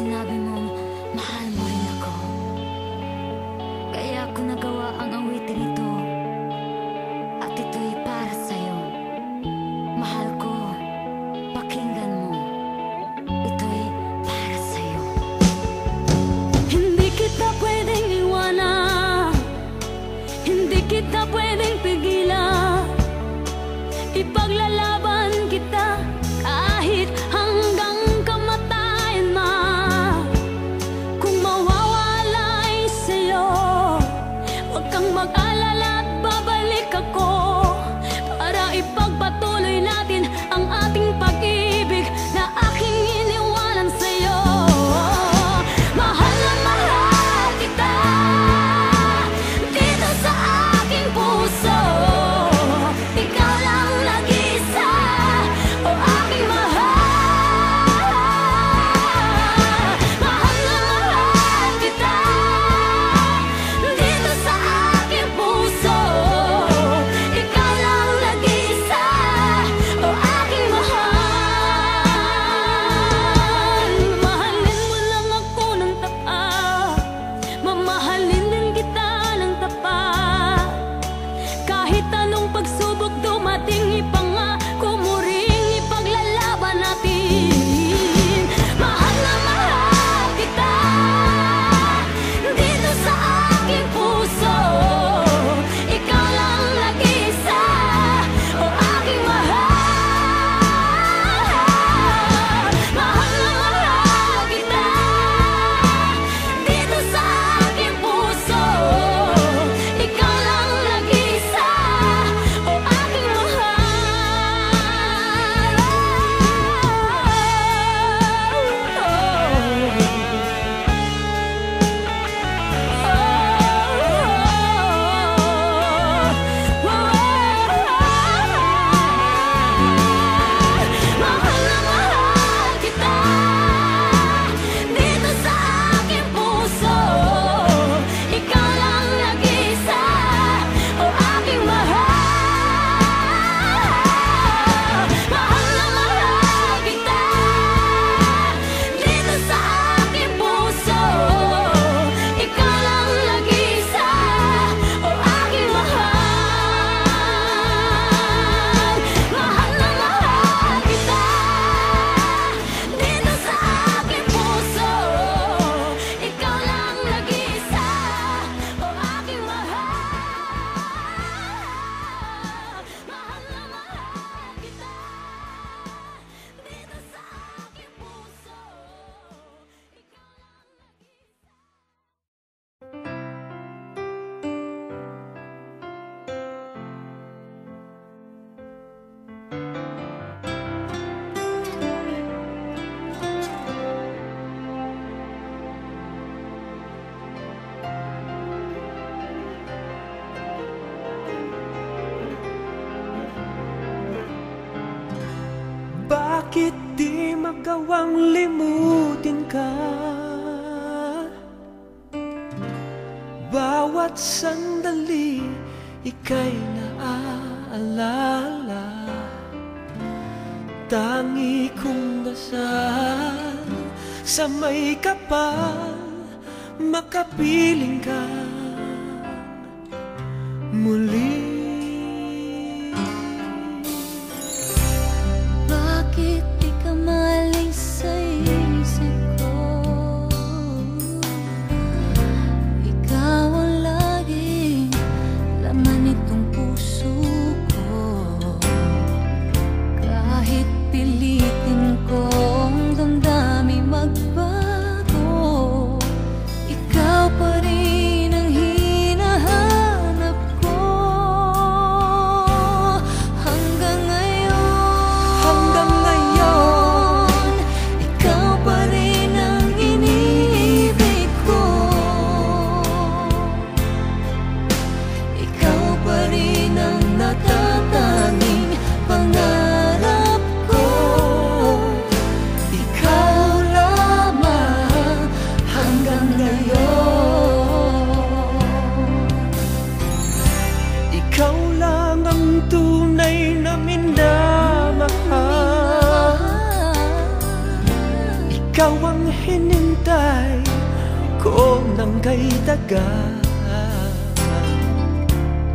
sinabi mong mahal mo rin ako. Kaya ako nagawa ang awitin ito, at ito'y para sa'yo. Mahal ko, pakinggan mo, ito'y para sa'yo. Hindi kita pwedeng iwanan, hindi kita pwedeng pigilan. Ipaglalaban kita kahit hanggang kamatayan na. Kung mawawala ay sa'yo, huwag kang mag-alala at babalik ako, para ipagpatuloy natin ang ating pag-ibig na aking iniwanan sa'yo. Mahal na mahal kita dito sa aking puso. Ikaw lang nag-isa, o aking mahal. Mahal na mahal kita dito sa aking puso. Ikaw lang nag-isa, o aking mahal. Mahalin mo lang ako ng tapat, mamahalin din kita ng tapat. Kahit anong pagsubok dumating, ipangako mo ring ipaglalaban natin. Mahal na mahal kita dito sa aking puso. Ikaw lang nag-isa, o aking mahal. Mahal na mahal kita dito sa aking puso. Ikaw lang nag-isa, o aking mahal. Mahal na mahal kita dito sa aking puso. Ikaw lang nag-isa, o aking mahal. Mahal na mahal kita dito sa aking puso. Ikaw lang nag-isa, o aking mahal. Mahal na mahal kita dito sa aking puso. Ikaw lang nag-isa, o aking mahal. Mahal na mahal kita dito sa aking puso. Ikaw lang nag-isa. Bakit di magawang limutin ka? Bawat sandali ika'y naaalala. Tangi kong dasal sa may kapal, makapiling ka muli. Bakit di ka maling sa isip ko? Ikaw ang laging laman nitong puso ko. Kahit pilitin kong damdamin magbago, ikaw pa rin ang hinahanap ko. ikaw ang hinintay ko nang kay tagal.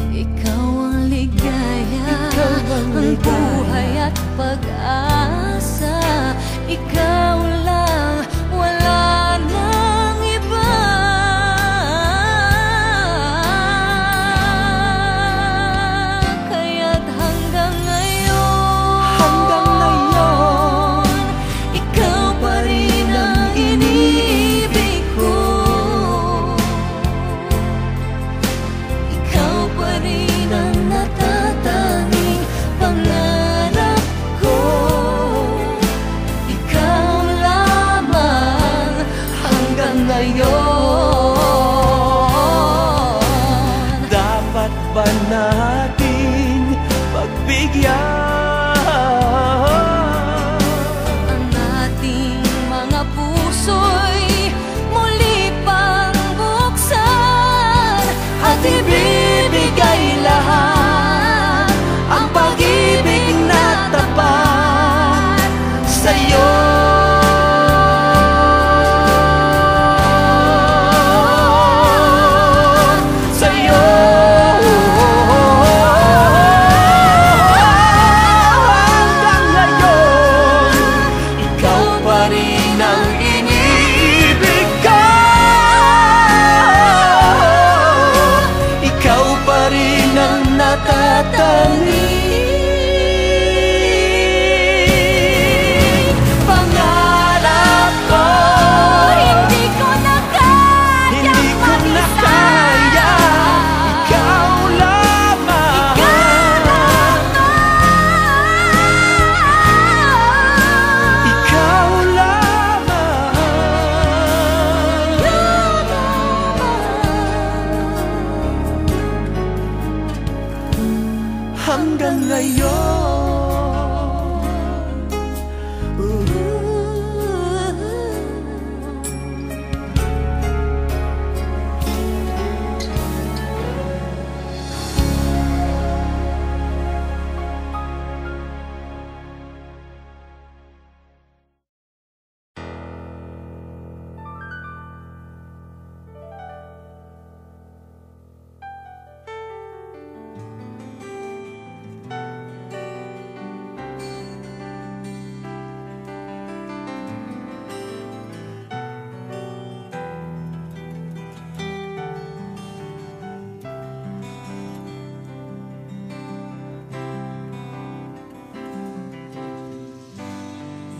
Ikaw ang ligaya, ang buhay at pag-asa. Ikaw lang, wala nang iba. Kaya't hanggang ngayon, ikaw pa rin ang inibig ko. Ikaw pa rin ang natatanging pangarap ko. Ikaw lamang hanggang ngayon. Dapat ba nating pagbigyan Ang ating mga puso'y muli pang buksan at ibibigay lahat ang pag-ibig na tapat sa'yo. sa'yo? Hanggang ngayon, ikaw pa rin ang inibig ko. Ikaw pa rin ang natatanging pangarap ko. Hindi ko na kayang mag-isa. Ikaw lamang. Ikaw lamang. Hanggang ngayon.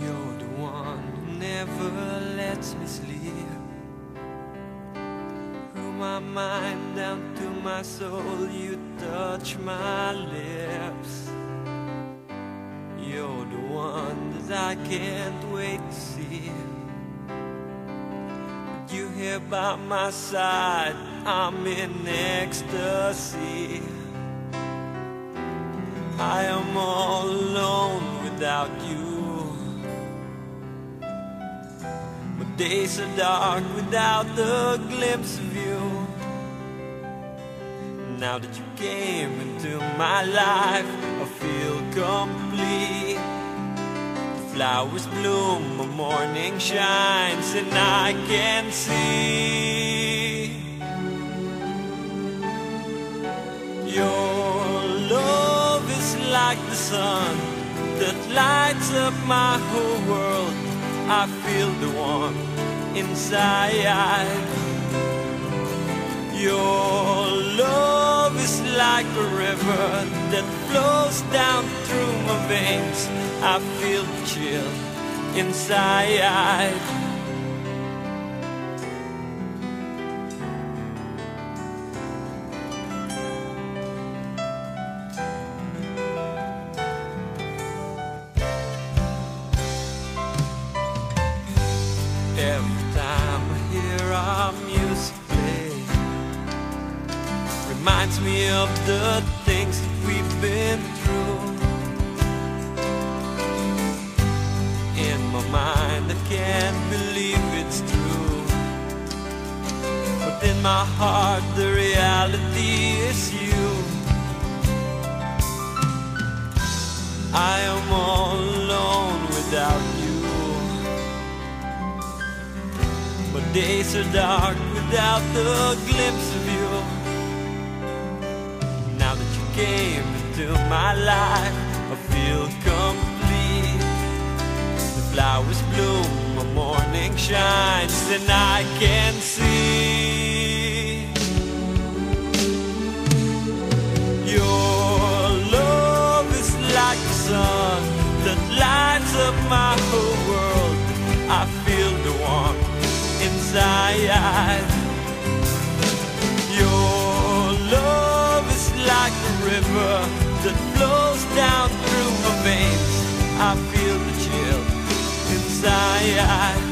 You're the one who never lets me sleep. Through my mind down to my soul, you touch my lips. You're the one that I can't wait to see. You here by my side, I'm in ecstasy. I am all alone without you. My days are dark without the glimpse of you. Now that you came into my life, I feel complete. The flowers bloom, the morning shines, and I can see your love is like the sun that lights up my whole world. I feel the warmth inside. Your love is like a river that flows down through my veins. I feel the chill inside. Every time I hear our music play, reminds me of the things that we've been through. In my mind I can't believe it's true, but in my heart the reality is you. I am all alone without you. days are dark without the glimpse of you. Now that you came into my life, I feel complete. The flowers bloom, the morning shines, and I can see your love is like the sun that lights up my whole world. I feel the warmth inside. Your love is like a river that flows down through my veins. I feel the chill inside.